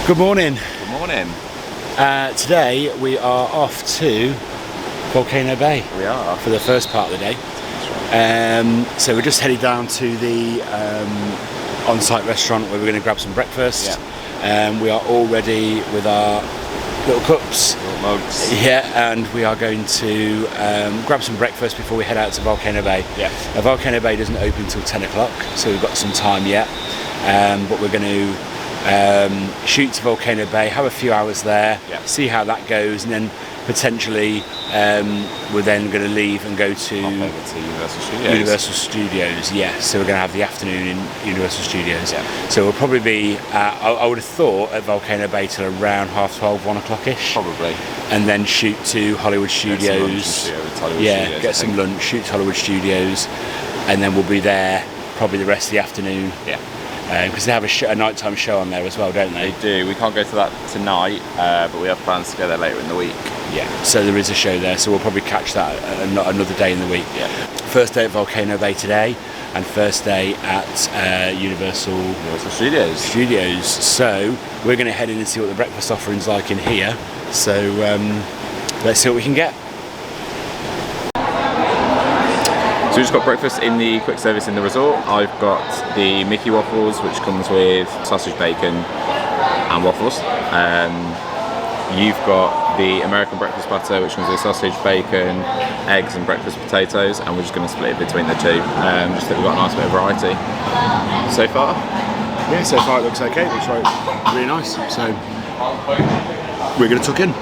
Good morning. Good morning. Today we are off to Volcano Bay. We are. For the first part of the day. So we're just headed down to the on-site restaurant where we're going to grab some breakfast. Yeah. We are all ready with our little cups. Little mugs. Yeah, and we are going to grab some breakfast before we head out to Volcano Bay. Yeah. Volcano Bay doesn't open until 10 o'clock, so we've got some time yet. But we're going to shoot to Volcano Bay, have a few hours there, see how that goes, and then potentially we're then going to leave and go to Universal Studios. Universal Studios, yes. So we're going to have the afternoon in Universal Studios. Yeah. So we'll probably be, I would have thought, at Volcano Bay till around 12:30, 1 o'clock-ish. Probably. And then shoot to Hollywood Studios. Get some lunch, shoot to Hollywood Studios, and then we'll be there probably the rest of the afternoon. Yeah. Because they have a nighttime show on there as well, don't they? They do. We can't go to that tonight, but we have plans to go there later in the week. Yeah. So there is a show there, so we'll probably catch that another day in the week. Yeah. First day at Volcano Bay today, and first day at Universal Studios. So we're going to head in and see what the breakfast offering's like in here. So let's see what we can get. So we just got breakfast in the quick service in the resort. I've got the Mickey waffles, which comes with sausage, bacon and waffles. You've got the American breakfast platter, which comes with sausage, bacon, eggs and breakfast potatoes, and we're just going to split it between the two, just that we've got a nice bit of variety. So far? Yeah, so far it looks okay. It looks really nice. So we're going to tuck in.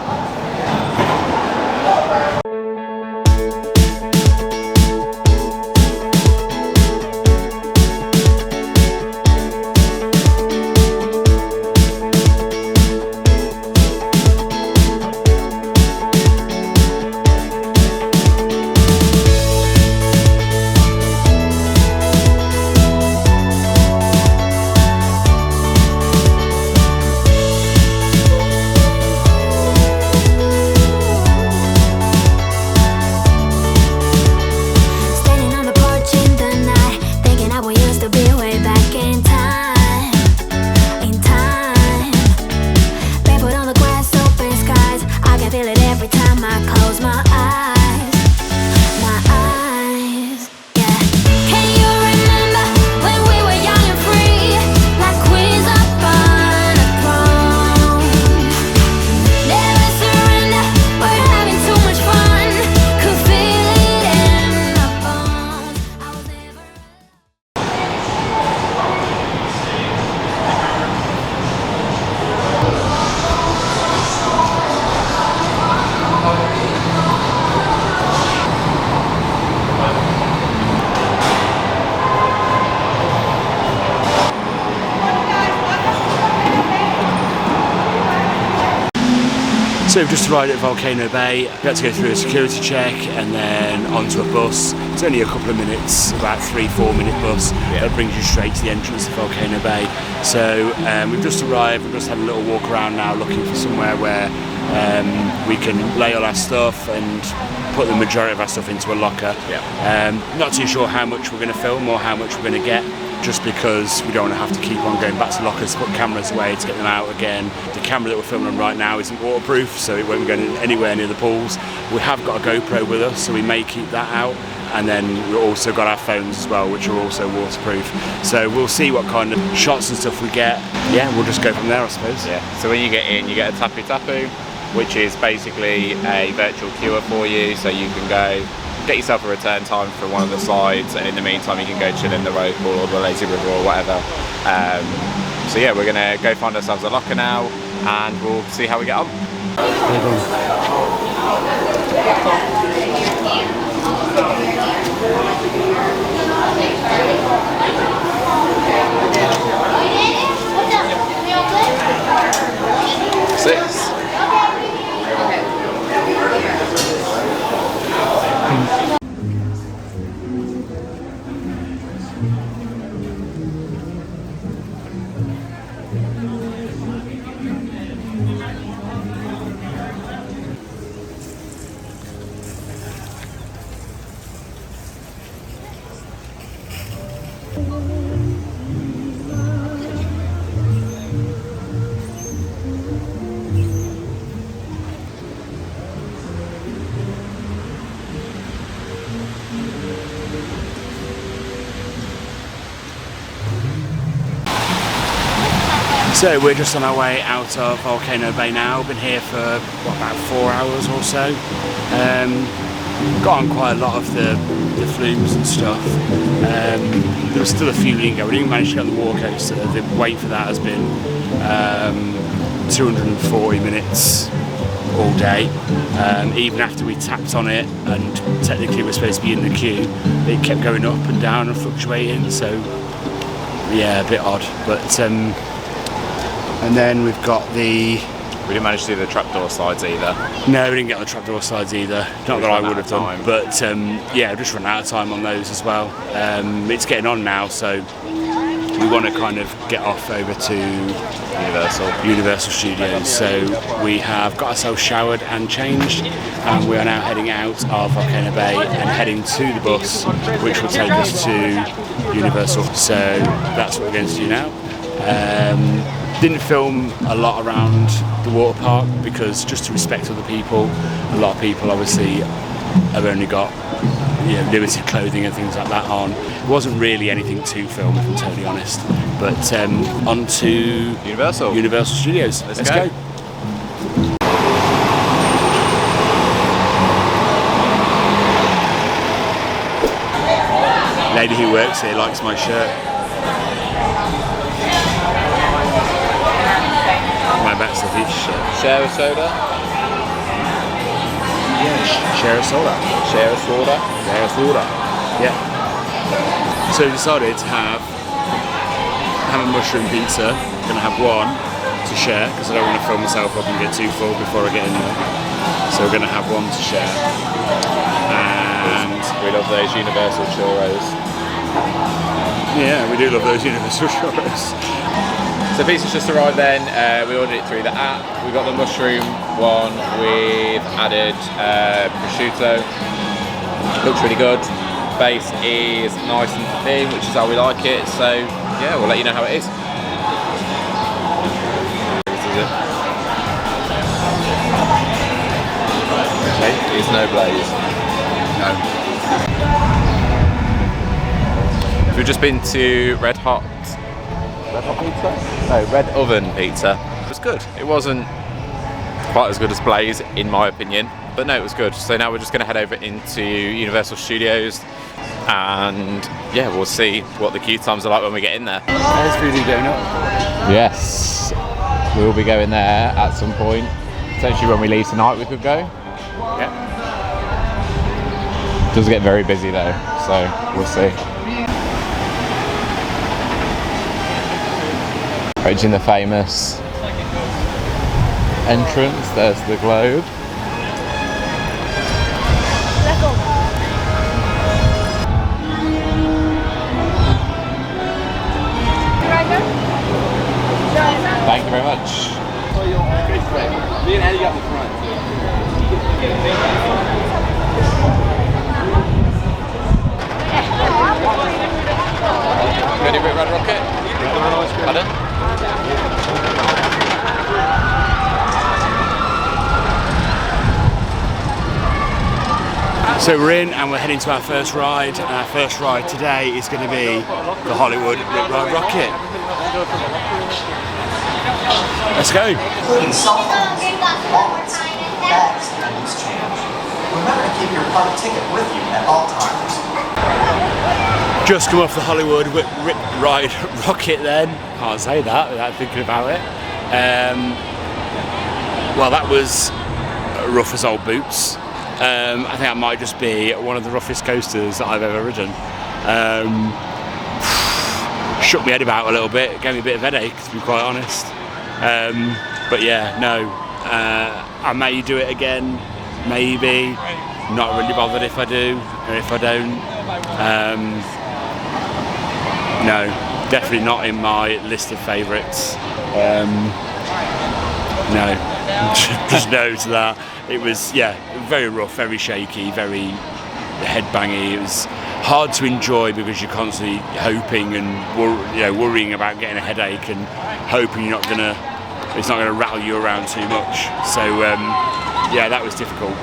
So we've just arrived at Volcano Bay. We had to go through a security check and then onto a bus. It's only a couple of minutes, about 3-4 minute bus that brings you straight to the entrance of Volcano Bay. So we've just arrived, we've just had a little walk around now looking for somewhere where we can lay all our stuff and put the majority of our stuff into a locker. Not too sure how much we're going to film or how much we're going to get, just because we don't want to have to keep on going back to lockers to put cameras away to get them out again. The camera that we're filming on right now isn't waterproof, so it won't be going anywhere near the pools. We have got a GoPro with us, so we may keep that out. And then we've also got our phones as well, which are also waterproof. So we'll see what kind of shots and stuff we get. Yeah, we'll just go from there, I suppose. Yeah. So when you get in, you get a Tapu Tapu, which is basically a virtual queue for you, so you can go get yourself a return time for one of the slides, and in the meantime you can go chill in the road pool or the lazy river or whatever. So yeah, we're gonna go find ourselves a locker now, and we'll see how we get on. Six. So we're just on our way out of Volcano Bay now. Been here for what, about 4 hours or so. Got on quite a lot of the flumes and stuff. There was still a few lingo. We didn't manage to get on the water coaster. The wait for that has been 240 minutes all day. Even after we tapped on it and technically we're supposed to be in the queue, it kept going up and down and fluctuating. So yeah, a bit odd. But and then we've got the... We didn't manage to do the trapdoor slides either. No, we didn't get on the trapdoor slides either. Not that I would have done. But yeah, I've just run out of time on those as well. It's getting on now, so we want to kind of get off over to Universal Studios. So we have got ourselves showered and changed, and we are now heading out of Volcano Bay and heading to the bus, which will take us to Universal. So that's what we're going to do now. Didn't film a lot around the water park because just to respect other people. A lot of people obviously have only got limited clothing and things like that on. It wasn't really anything to film, if I'm totally honest. But on to Universal Studios. Let's go. Lady who works here likes my shirt. My back's a fish shirt. Share a soda? Yeah, share a soda. Share a soda? Share a soda. Yeah. So we decided to have a mushroom pizza. I'm going to have one to share because I don't want to fill myself up and get too full before I get in there. So we're going to have one to share. And we love those Universal churros. Yeah, we do love those Universal churros. So pizza's just arrived then. We ordered it through the app. We got the mushroom one with added prosciutto. Looks really good. Base is nice and thin, which is how we like it. So yeah, we'll let you know how it is. This is it. Okay, it's no glaze. No. So we've just been to Red Hot Pizza? No, Red Oven Pizza. It was good. It wasn't quite as good as Blaze, in my opinion, but no, it was good. So now we're just going to head over into Universal Studios, and yeah, we'll see what the queue times are like when we get in there. There's Voodoo Donut. Yes, we'll be going there at some point. Potentially when we leave tonight, we could go. Yeah. It does get very busy though, so we'll see. Approaching the famous entrance, there's the globe. Thank you very much. Me and Eddie got the front. Ready for Red Rocket? Pardon? So we're in and we're heading to our first ride, and our first ride today is going to be the Hollywood Rip Ride Rocket. Let's go. Including cell phones, wallets, bags, and loose change. Remember to keep your park ticket with you at all times. Just come off the Hollywood Rip Ride Rocket then. Can't say that without thinking about it. Well, that was rough as old boots. I think that might just be one of the roughest coasters that I've ever ridden. Shook my head about a little bit, gave me a bit of headache to be quite honest. But yeah, no, I may do it again, maybe. Not really bothered if I do or if I don't. No, definitely not in my list of favourites. No, just no to that. It was, yeah, very rough, very shaky, very headbangy. It was hard to enjoy because you're constantly hoping and worrying about getting a headache and hoping it's not gonna rattle you around too much. So yeah, that was difficult.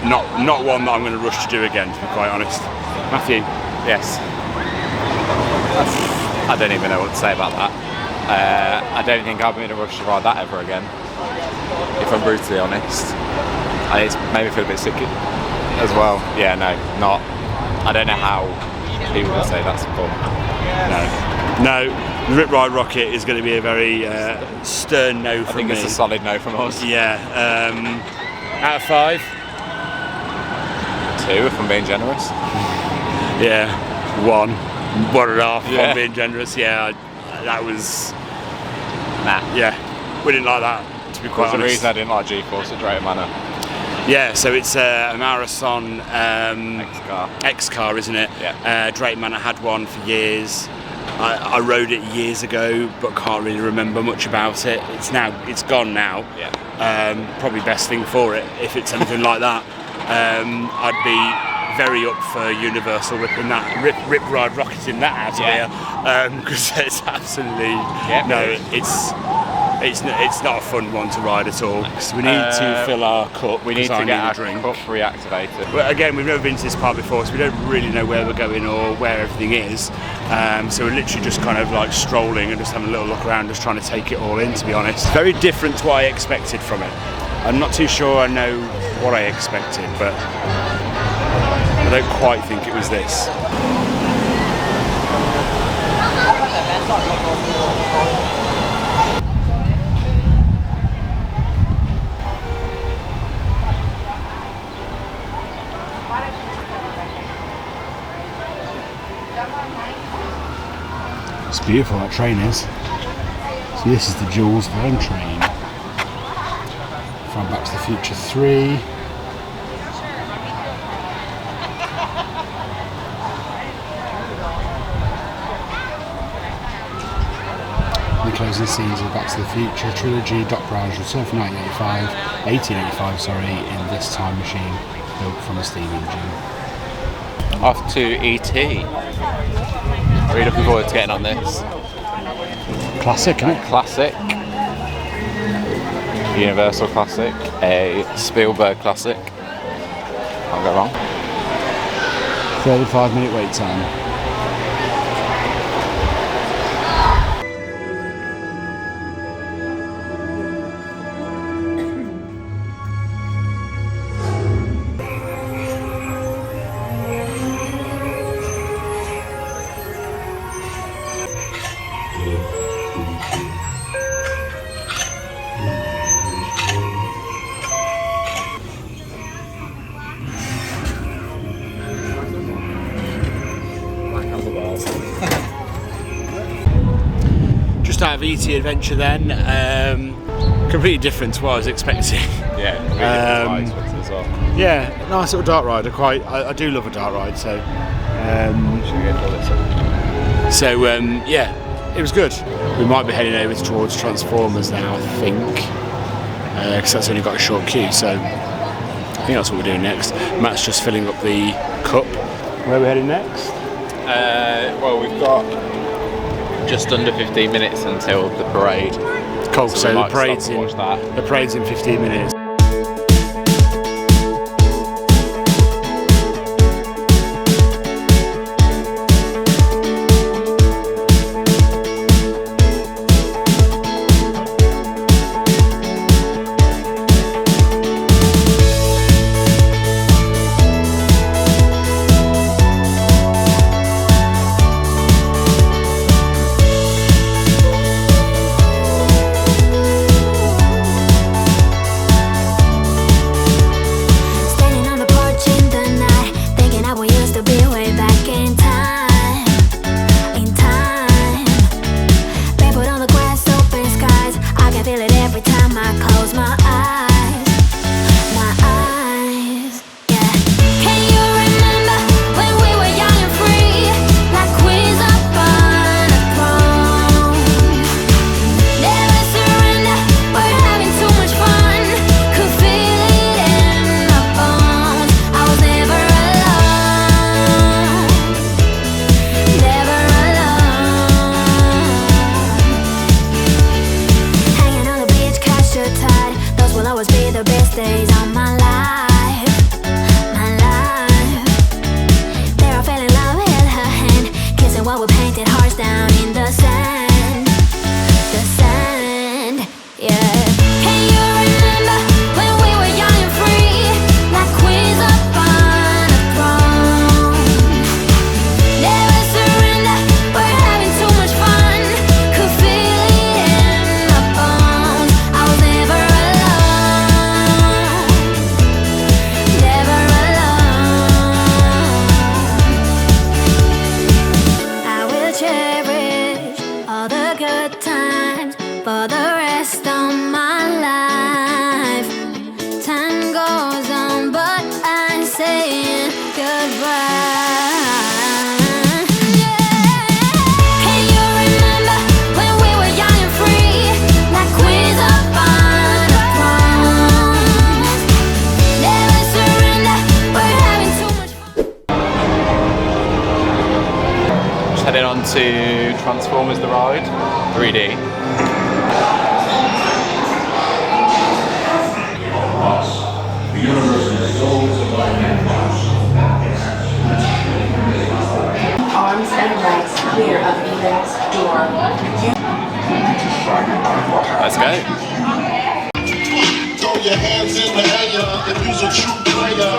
Not one that I'm going to rush to do again, to be quite honest. Matthew? Yes. I don't even know what to say about that. I don't think I'll be in a rush to ride that ever again, if I'm brutally honest. And it's made me feel a bit sick as well. Yeah, no, not. I don't know how people would say that's fun. No, the Rip Ride Rocket is going to be a very stern no from me. I think it's a solid no from us. Yeah. Out of 5? 2, if I'm being generous. Yeah, 1.5 if I'm being generous. Yeah, that was... Nah. Yeah, we didn't like that, to be quite honest. There's a reason I didn't like G-Force at Drayton Manor. Yeah, so it's a Marathon X-car, isn't it? Yeah. Drayton Manor had one for years. I rode it years ago, but can't really remember much about it. It's gone now. Yeah. Probably best thing for it if it's anything like that. I'd be very up for Universal ripping that rip ride rocketing that out of here, because it's absolutely it's not a fun one to ride at all. So we need to fill our cup. We need to get our drink. cup reactivated. Well, again, we've never been to this park before, so we don't really know where we're going or where everything is. So we're literally just kind of like strolling and just having a little look around, just trying to take it all in, to be honest. Very different to what I expected from it. I'm not too sure I know what I expected, but I don't quite think it was this. It's beautiful, that train is. So this is the Jules Verne train. From Back to the Future 3. The closing scenes of Back to the Future trilogy. Doc Brown's return from 1885, in this time machine built from a steam engine. Off to E.T. Really looking forward to getting on this. Classic, isn't it? Classic. Universal classic. A Spielberg classic. Can't go wrong. 35-minute wait time. Just out of ET Adventure then, completely different to what I was expecting. Yeah, really different as well. Yeah, nice little dark ride. I do love a dark ride, so yeah, it was good. We might be heading over towards Transformers now, I think, because that's only got a short queue, so I think that's what we're doing next. Matt's just filling up the cup. Where are we heading next? Well, we've got just under 15 minutes until the parade. Cool, so the parade's in 15 minutes. for the rest of my life. Time goes on, but I'm saying goodbye. Can you remember when we were young and free, like queens up on a throne? Never surrender, we're having too much fun. Just heading on to Transformers the Ride, 3D. Arms and legs clear of Eden's door. Let's go. Throw your hands in the air if you's a true player.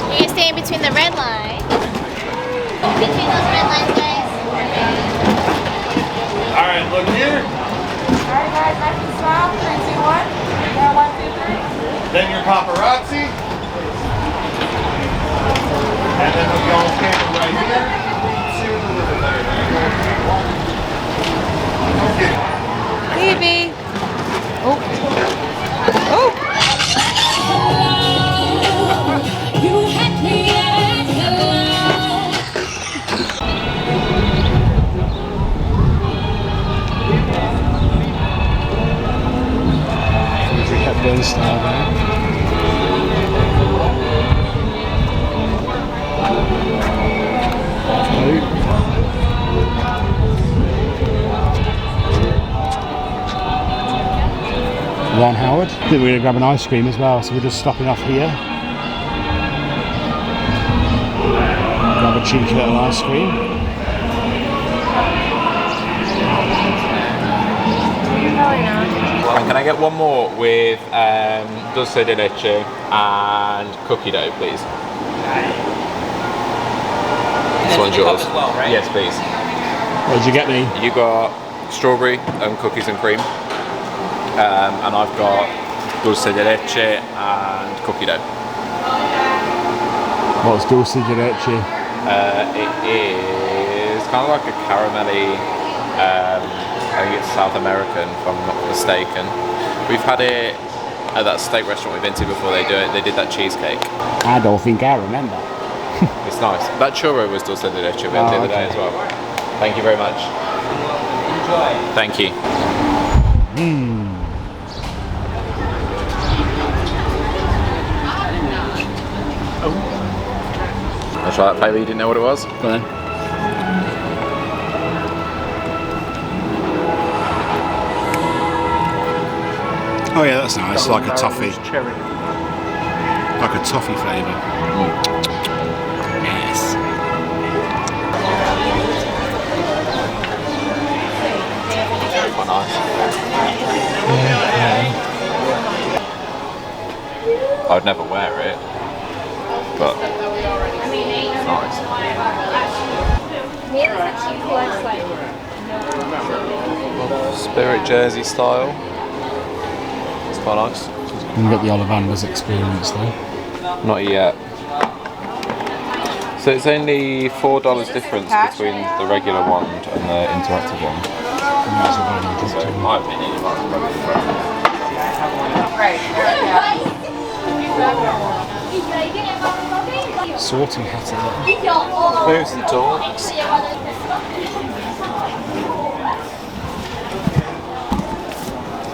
You're gonna stay in between the red line. Between those red lines, guys. Alright, look here. Alright guys, nice and smile. 3, 2, 1. Yeah, 1, 2, 3. Then your paparazzi. And then we'll go camera right here. Baby. Oh. Oh. Hepburn style there. Ron Howard. I think we're going to grab an ice cream as well, so we're just stopping off here. Grab a cheeky little ice cream. And can I get one more with dulce de leche and cookie dough, please? This one's yours. Well, right? Yes, please. What did you get me? You got strawberry and cookies and cream, and I've got dulce de leche and cookie dough. What's dulce de leche? It is kind of like a caramelly, I think it's South American if I'm not mistaken. We've had it at that steak restaurant we've been to before. They did that cheesecake. I don't think I remember. It's nice. That churro was dulce de leche we had the other day as well. Thank you very much. Enjoy. Thank you. I'll try that flavour, you didn't know what it was? Go then. Oh yeah, that's nice. Like a toffee. Like a toffee flavour. Yes. Quite nice. I'd never wear it, but it's nice. Spirit jersey style. It's quite nice. You can get the Ollivanders experience though. Not yet. So it's only $4 difference between the regular one and the interactive one. So in my opinion, you might as well go for it. Sorting hat there. Moves and talks.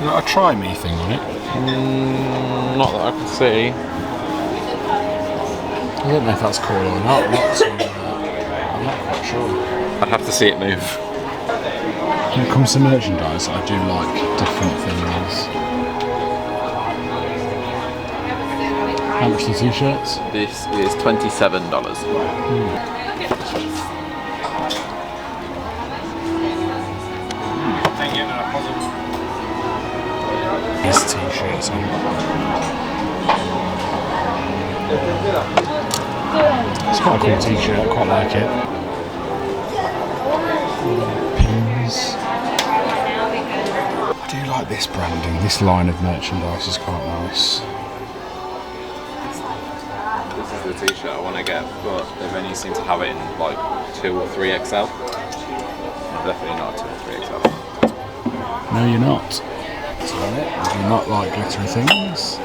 Got a try me thing on it. Not that I can see. I don't know if that's cool or not. I'm not quite sure. I'd have to see it move. When it comes to merchandise, I do like different things. How much are the t-shirts? This is $27. These t-shirts on. It's quite a cool t-shirt, I quite like it. Pins. I do like this branding, this line of merchandise is quite nice. for the t-shirt I want to get, but they've only seemed to have it in like 2 or 3XL. Definitely not 2 or 3XL. No, you're not. Damn it. I do not like glittery things.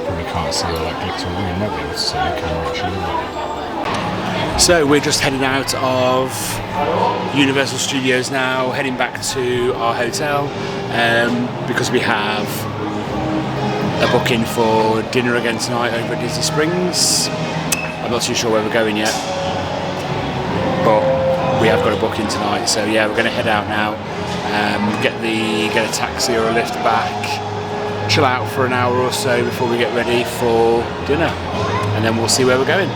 Probably can't see all that glitter. We might be able to see the camera actually. So we're just heading out of Universal Studios now, heading back to our hotel because we have a booking for dinner again tonight over at Disney Springs. I'm not too sure where we're going yet, but we have got a booking tonight. So yeah, we're going to head out now, get a taxi or a lift back, chill out for an hour or so before we get ready for dinner, and then we'll see where we're going.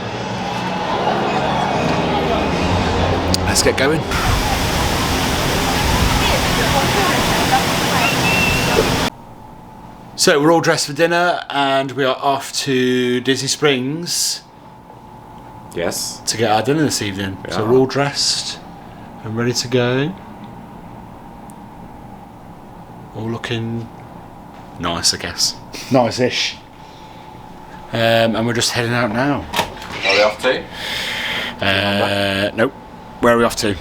Let's get going. So we're all dressed for dinner and we are off to Disney Springs. Yes. To get our dinner this evening. Yeah. So we're all dressed and ready to go. All looking nice, I guess. Nice-ish. And we're just heading out now. Are we off to? Nope. Where are we off to?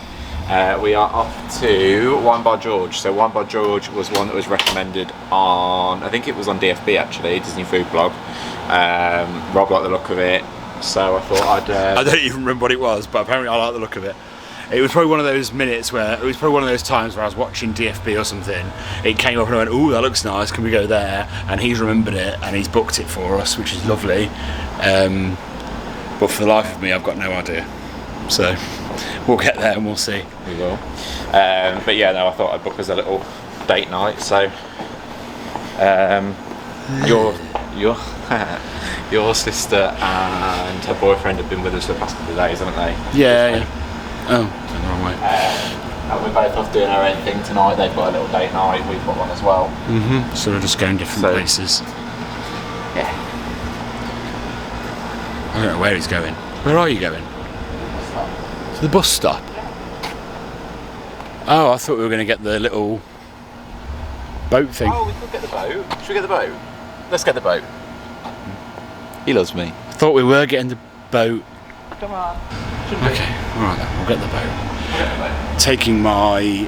We are off to Wine Bar George. So Wine Bar George was one that was recommended on, I think it was on DFB actually, Disney Food Blog. Rob liked the look of it, so I thought I'd... I don't even remember what it was, but apparently I like the look of it. It was probably one of those minutes where, it was probably one of those times where I was watching DFB or something, it came up and I went, ooh, that looks nice, can we go there? And he's remembered it and he's booked it for us, which is lovely. But for the life of me, I've got no idea. So we'll get there and we'll see. We will. But yeah, no, I thought I'd book us a little date night. So your sister and her boyfriend have been with us for the past couple of days, haven't they? Yeah. Oh, the wrong way. And we're both off doing our own thing tonight. They've got a little date night. We've got one as well. Mm-hmm. So we're just going different places. Yeah. I don't know where he's going. Where are you going? To the bus stop. Oh, I thought we were going to get the little boat thing. Oh, we could get the boat. Should we get the boat? Let's get the boat. He loves me. I thought we were getting the boat. Come on. Okay, alright then, we'll get the boat. We'll get the boat. Taking my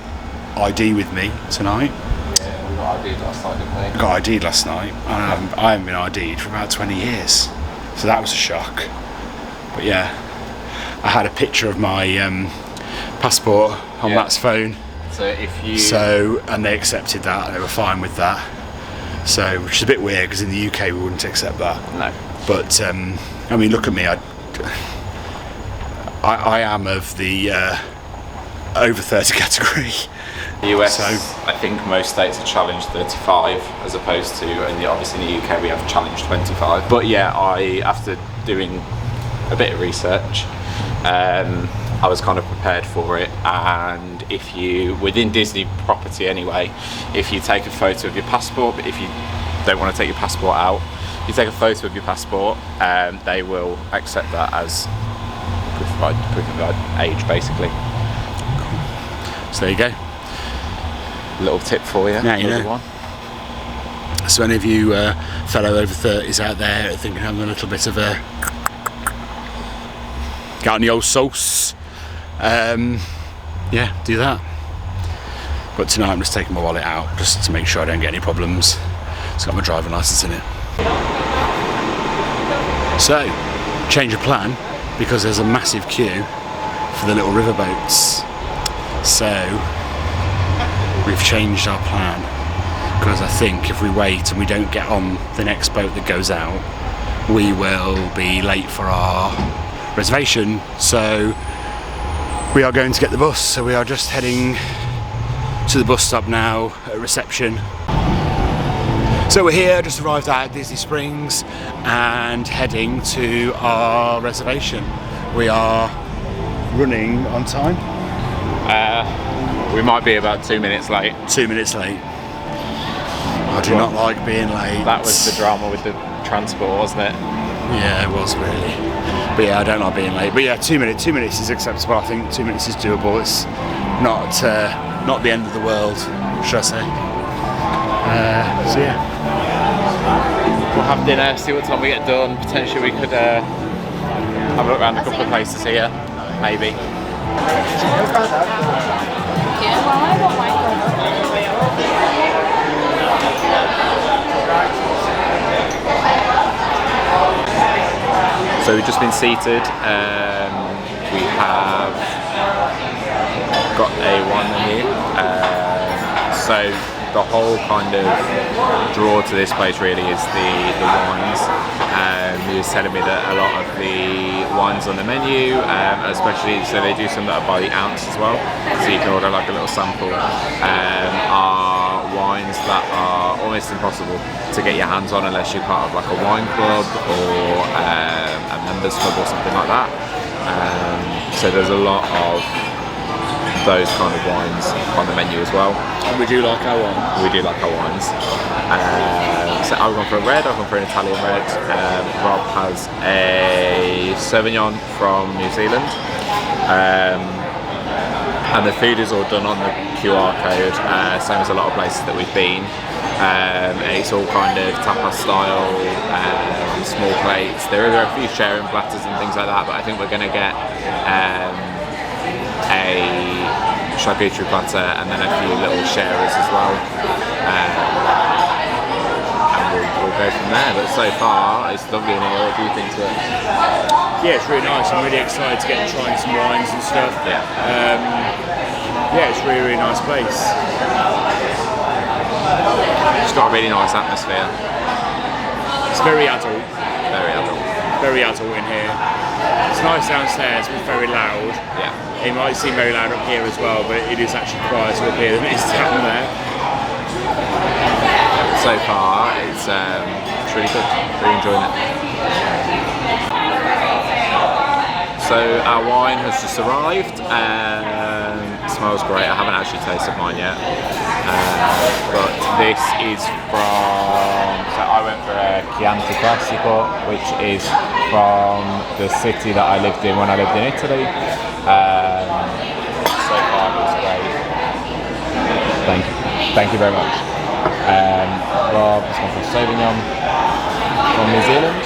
ID with me tonight. Yeah, we got ID'd last night, didn't we? I got ID'd last night. I haven't been ID'd for about 20 years. So that was a shock. But yeah, I had a picture of my passport on Matt's phone. So if you... And they accepted that, and they were fine with that. So, which is a bit weird, because in the UK we wouldn't accept that. No. But, I mean, look at me, I am of the over 30 category. The US, So, I think most states are challenged 35 as opposed to, and obviously in the UK we have challenged 25. But yeah, after doing a bit of research, I was kind of prepared for it. And if you, within Disney property anyway, if you take a photo of your passport, but if you don't want to take your passport out, you take a photo of your passport, they will accept that as proof of age, basically. Cool. So there you go. Little tip for you. Yeah, you know. One. So any of you fellow over 30s out there thinking I'm a little bit of a get on the old sauce, yeah, do that. But tonight I'm just taking my wallet out just to make sure I don't get any problems. It's got my driving licence in it. So, change of plan, because there's a massive queue for the little riverboats. So, we've changed our plan, because I think if we wait and we don't get on the next boat that goes out, we will be late for our reservation. So, we are going to get the bus. So we are just heading to the bus stop now at reception. So we're here, just arrived at Disney Springs and heading to our reservation. We are running on time. We might be about 2 minutes late. 2 minutes late. I do not like being late. That was the drama with the transport, wasn't it? Yeah, it was really. But yeah, I don't like being late. But yeah, 2 minutes. 2 minutes is acceptable. I think 2 minutes is doable. It's not the end of the world, should I say? So yeah. have dinner, see what time we get done. Potentially we could have a look around a couple of places here, maybe. So we've just been seated. We have got a wine menu. So the whole kind of draw to this place really is the wines. He was telling me that a lot of the wines on the menu, especially, so they do some that are by the ounce as well, so you can order like a little sample, are wines that are almost impossible to get your hands on unless you're part of like a wine club or a members club or something like that. So there's a lot of those kind of wines on the menu as well. And we do like our wine. We do like our wines. So I've gone for a red, I've gone for an Italian red. Rob has a Sauvignon from New Zealand. And the food is all done on the QR code, same as a lot of places that we've been. It's all kind of tapas style, small plates. There are a few sharing platters and things like that, but I think we're going to get a charcuterie platter and then a few little sharers as well. And we'll go from there. But so far, it's lovely in here. What do you think to it? Yeah, it's really nice. I'm really excited to get trying some wines and stuff. Yeah. Yeah, it's a really, really nice place. It's got a really nice atmosphere. It's very adult. Very adult. Very adult in here. It's nice downstairs, but very loud. Yeah. It might seem very loud up here as well, but it is actually quieter up here than it is down there. So far, it's really good. Really enjoying it. So our wine has just arrived. It smells great. I haven't actually tasted mine yet, but this is from. So I went for a Chianti Classico, which is from the city that I lived in when I lived in Italy. So far, it was great. Thank you very much. Rob has gone for a Sauvignon from New Zealand.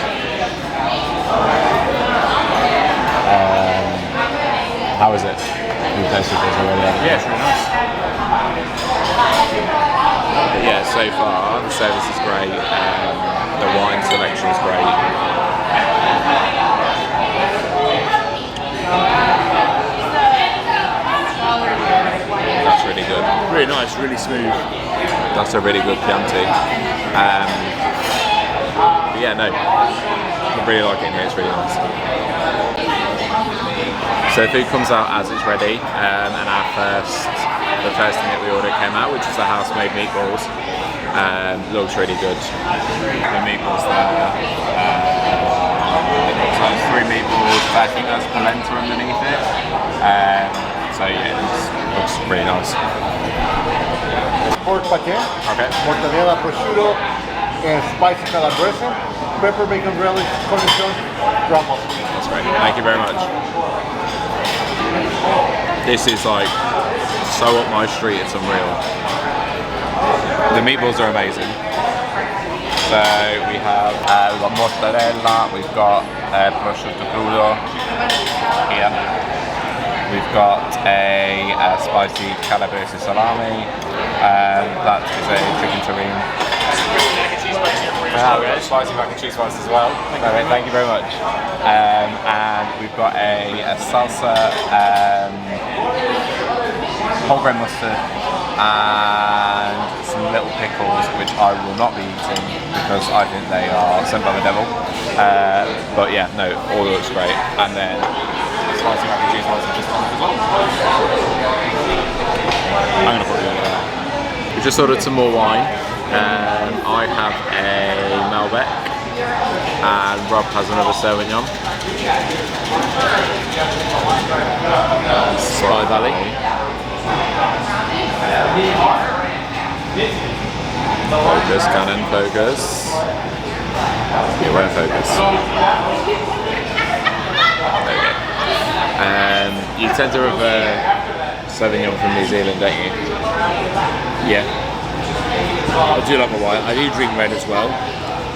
How is it? You've tasted this already? Yeah, it's really nice. But yeah, so far the service is great. The wine selection is great. That's really good. Really nice, really smooth. That's a really good Chianti. But yeah, no, I really like it in here. It's really nice. So food comes out as it's ready, and the first thing that we ordered came out, which is the house-made meatballs. Looks really good. The meatballs there. It looks like 3 meatballs, but I think there's polenta underneath it. So yeah, it looks really nice. Pork pate, Okay. mortadella, prosciutto, and spicy calabrese, pepper, bacon, relish, cornichon, crumble. That's great. Thank you very much. This is like so up my street, it's unreal. The meatballs are amazing. So we've got mozzarella, we've got prosciutto crudo here. We've got a spicy calabrese salami. That is a chicken terrine. Spicy mac and cheese rice as well. Thank you very much. And we've got a salsa, whole grain mustard, and some little pickles, which I will not be eating because I think they are sent by the devil. But yeah, no, all looks great. And then spicy mac and cheese rice is just on as well. I'm gonna put it in there. We just ordered some more wine. I have a Malbec and Rob has another Sauvignon. Spy Valley. Focus, Canon, focus. It won't focus. There we go. You tend to have Sauvignon from New Zealand, don't you? Yeah. I do like my wine. I do drink red as well.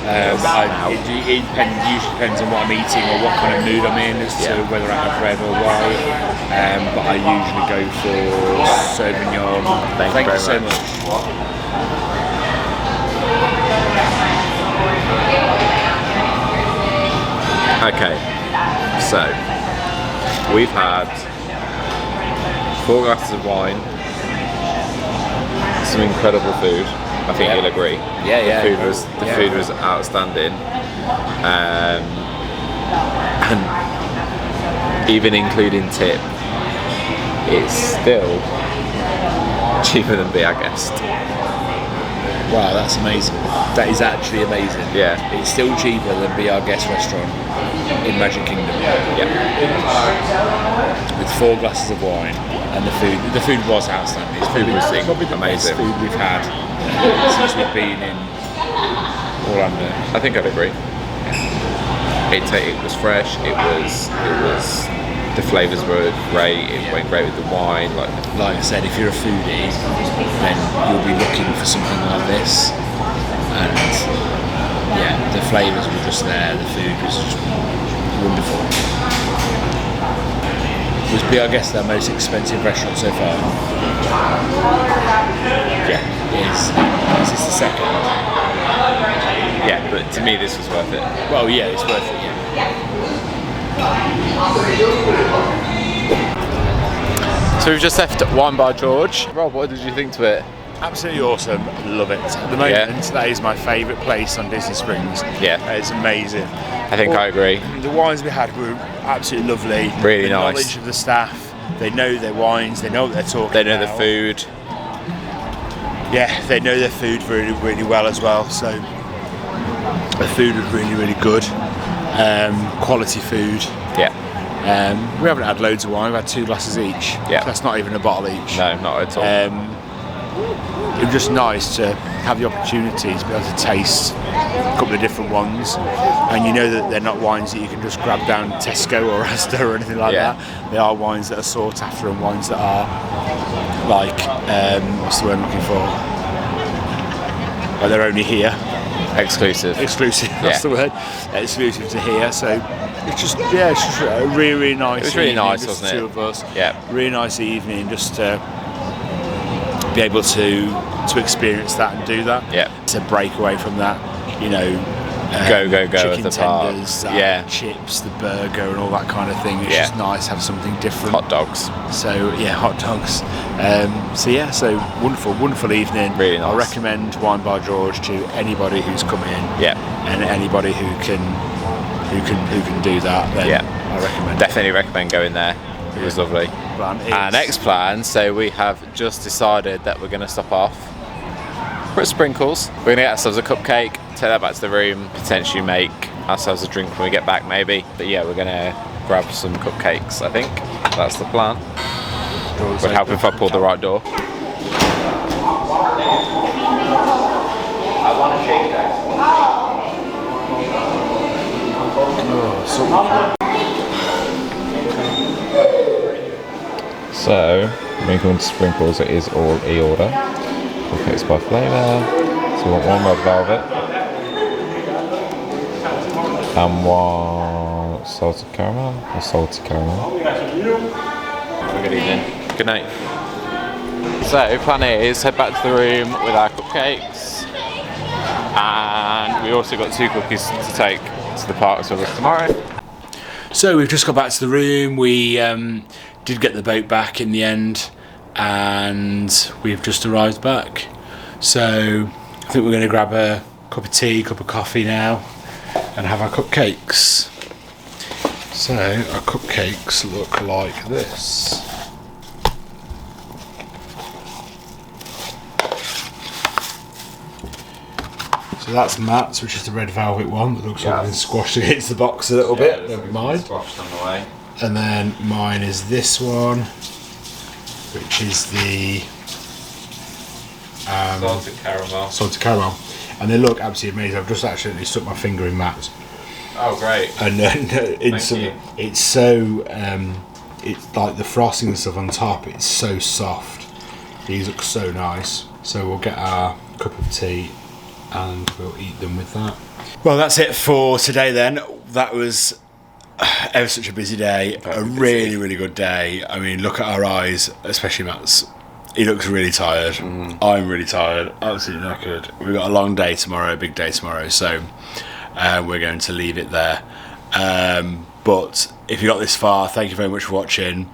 Usually depends on what I'm eating or what kind of mood I'm in as to whether I have red or white. But I usually go for Sauvignon. Thank you so much. Okay, so we've had 4 glasses of wine, some incredible food. I think you'll agree. The food was outstanding, and even including tip, it's still cheaper than Be Our Guest. Wow, that's amazing. That is actually amazing. Yeah. It's still cheaper than Be Our Guest restaurant in Magic Kingdom. Yeah. With 4 glasses of wine and the food was outstanding. It's probably the best amazing food we've had since we've been in Orlando. I think I'd agree. It was fresh. It was. The flavours were great. It went great with the wine. Like I said, if you're a foodie, then you'll be looking for something like this. And yeah, the flavours were just there. The food was just wonderful. Was Be Our Guest our most expensive restaurant so far? Yeah. Is this the second? Yeah, but to me this was worth it. Well, yeah, it's worth it. Yeah. So we've just left Wine Bar George. Rob, what did you think to it? Absolutely awesome. Love it. At the moment, that is my favourite place on Disney Springs. Yeah. It's amazing. I think I agree. The wines we had were absolutely lovely. Really the nice. Knowledge of the staff. They know their wines. They know what they're talking They know about. the food. Yeah, they know their food really, really well as well. So the food was really, really good. Quality food. Yeah. We haven't had loads of wine. We've had 2 glasses each. Yeah. So that's not even a bottle each. No, not at all. It was just nice to have the opportunity to be able to taste a couple of different ones, and you know that they're not wines that you can just grab down Tesco or Asda or anything like that. They are wines that are sought after and wines that are like what's the word I'm looking for? Well, they're only here. Exclusive. That's the word. Exclusive to here. So it's just a really, really nice. It was really evening, nice, just wasn't the it? 2 of us. Yeah. Really nice evening, just to be able to experience that and do that. Yeah. To break away from that, Go chicken at the park. tenders, Yeah. chips, the burger, and all that kind of thing. It's just nice to have something different. Hot dogs. So yeah, hot dogs. So wonderful evening. Really nice. I recommend Wine Bar George to anybody who's coming in. Yeah. And anybody who can do that. Then I recommend. Definitely recommend going there. It was lovely. Our next plan, so we have just decided that we're going to stop off. We're at Sprinkles. We're going to get ourselves a cupcake, take that back to the room, potentially make ourselves a drink when we get back maybe. But yeah, we're going to grab some cupcakes, I think. That's the plan. Would help if I pulled the right door. I want to shake that. So, when you come into Sprinkles, it is all e-order. Cupcakes by flavour. So we want 1 red velvet. And 1 salted caramel. Or salted caramel. Good evening. Good night. So, plan is head back to the room with our cupcakes. And we also got 2 cookies to take to the parks with us tomorrow. So we've just got back to the room. We did get the boat back in the end, and we've just arrived back. So I think we're going to grab a cup of tea, cup of coffee now, and have our cupcakes. So our cupcakes look like this. So that's Matt's, which is the red velvet one that looks like it's been squashed against the box a little bit, never mind. Squashed on the way. And then mine is this one, which is the salted caramel. And they look absolutely amazing. I've just accidentally stuck my finger in Matt's. Oh, great. And it's so, it's like the frosting and stuff on top, it's so soft. These look so nice. So we'll get our cup of tea and we'll eat them with that. Well, that's it for today then. That was ever such a busy day. A really, really good day. I mean, look at our eyes, especially Matt's. He looks really tired. I'm really tired. Absolutely knackered. We've got a long day tomorrow, a big day tomorrow, so we're going to leave it there. But if you got this far, thank you very much for watching.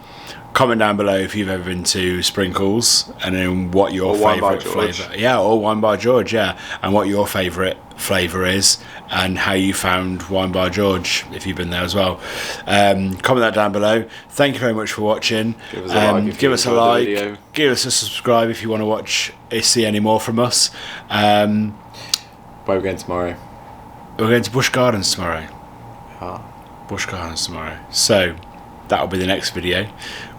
Comment down below if you've ever been to Sprinkles and then what your favourite flavour. Yeah, or Wine Bar George, yeah. And what your favourite flavour is and how you found Wine Bar George, if you've been there as well. Comment that down below. Thank you very much for watching. Give us a like. Give us a like. Give us a subscribe if you want to watch see any more from us. Where are we going tomorrow? We're going to Busch Gardens tomorrow. Busch Gardens tomorrow. So that'll be the next video.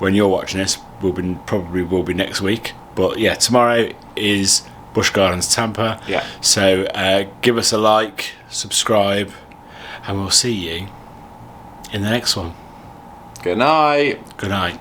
When you're watching this, probably will be next week. But yeah, tomorrow is Busch Gardens Tampa. Yeah. So give us a like, subscribe, and we'll see you in the next one. Good night. Good night.